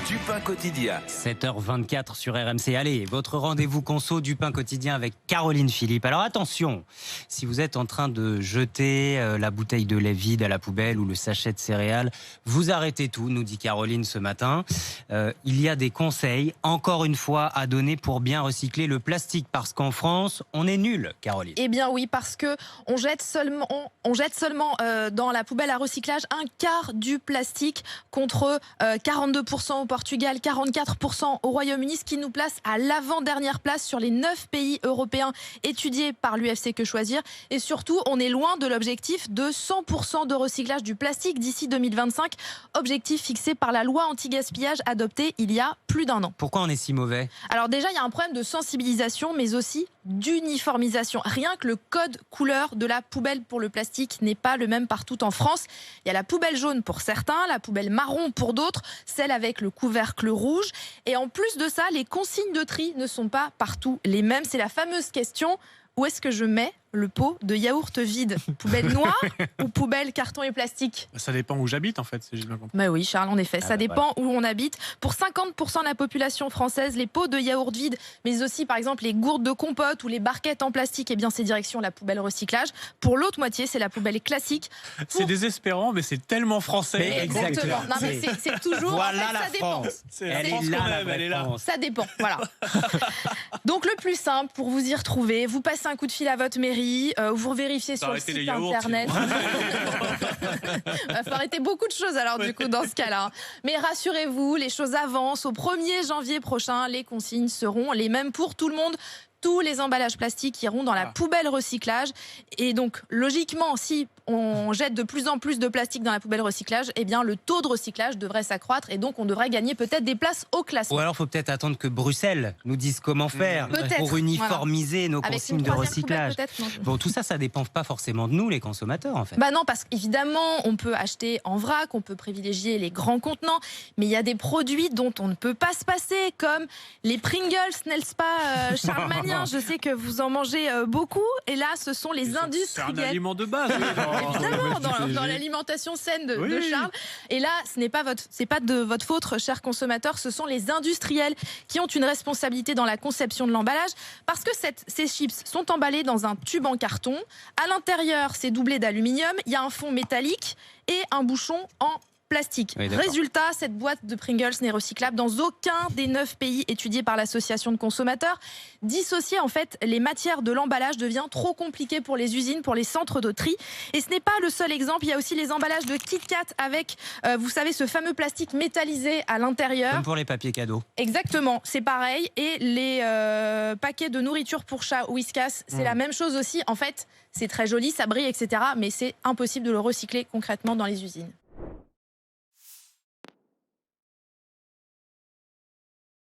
du pain quotidien. 7h24 sur RMC. Allez, votre rendez-vous conso du pain quotidien avec Caroline Philippe. Alors attention, si vous êtes en train de jeter la bouteille de lait vide à la poubelle ou le sachet de céréales, vous arrêtez tout, nous dit Caroline ce matin. Il y a des conseils, encore une fois, à donner pour bien recycler le plastique. Parce qu'en France, on est nul, Caroline. Eh bien oui, parce que on jette seulement dans la poubelle à recyclage un quart du plastique contre 42% au Portugal, 44% au Royaume-Uni, ce qui nous place à l'avant-dernière place sur les 9 pays européens étudiés par l'UFC Que Choisir. Et surtout, on est loin de l'objectif de 100% de recyclage du plastique d'ici 2025, objectif fixé par la loi anti-gaspillage adoptée il y a plus d'1 an. Pourquoi on est si mauvais ? Alors déjà, il y a un problème de sensibilisation, mais aussi d'uniformisation. Rien que le code couleur de la poubelle pour le plastique n'est pas le même partout en France. Il y a la poubelle jaune pour certains, la poubelle marron pour d'autres, celle avec le couvercle rouge. Et en plus de ça, les consignes de tri ne sont pas partout les mêmes. C'est la fameuse question: où est-ce que je mets le pot de yaourt vide? Poubelle noire ou poubelle carton et plastique? Ça dépend où j'habite en fait, si j'ai bien compris. Bah oui, Charles, en effet, ça dépend où on habite. Pour 50% de la population française, les pots de yaourt vide, mais aussi par exemple les gourdes de compote ou les barquettes en plastique, eh bien c'est direction la poubelle recyclage. Pour l'autre moitié, c'est la poubelle classique. C'est désespérant, mais c'est tellement français. Mais Exactement. Non, mais c'est toujours. Voilà en fait, la ça dépend. France. C'est Elle la est France là, qu'on la aime, vraie elle est là. France. Ça dépend, voilà. Donc le plus simple pour vous y retrouver, vous passez un coup de fil à votre mairie, vous vérifiez sur le Arrêtez les site yaourts, internet. Il faut arrêter beaucoup de choses alors du coup dans ce cas-là. Mais rassurez-vous, les choses avancent. Au 1er janvier prochain, les consignes seront les mêmes pour tout le monde. Tous les emballages plastiques iront dans la poubelle recyclage. Et donc, logiquement, si on jette de plus en plus de plastique dans la poubelle recyclage, eh bien, le taux de recyclage devrait s'accroître et donc on devrait gagner peut-être des places au classement. Ou alors, il faut peut-être attendre que Bruxelles nous dise comment faire pour uniformiser nos Avec consignes une de troisième recyclage. poubelle, peut-être, non. Bon, tout ça, ça dépend pas forcément de nous, les consommateurs, en fait. Bah non, parce qu'évidemment, on peut acheter en vrac, on peut privilégier les grands contenants, mais il y a des produits dont on ne peut pas se passer, comme les Pringles, n'est-ce pas, Charles Magnin? Je sais que vous en mangez beaucoup, et là, ce sont les C'est un industriels. aliment de base. Évidemment, dans l'alimentation saine de Charles. Et là, c'est pas de votre faute, chers consommateurs, ce sont les industriels qui ont une responsabilité dans la conception de l'emballage, parce que ces chips sont emballés dans un tube en carton. À l'intérieur, c'est doublé d'aluminium, il y a un fond métallique et un bouchon en plastique. Oui, résultat, cette boîte de Pringles n'est recyclable dans aucun des 9 pays étudiés par l'association de consommateurs. Dissocier en fait les matières de l'emballage devient trop compliqué pour les usines, pour les centres de tri. Et ce n'est pas le seul exemple. Il y a aussi les emballages de Kit Kat avec, vous savez, ce fameux plastique métallisé à l'intérieur. Comme pour les papiers cadeaux. Exactement, c'est pareil. Et les paquets de nourriture pour chat Whiskas, c'est la même chose aussi. En fait, c'est très joli, ça brille, etc. Mais c'est impossible de le recycler concrètement dans les usines.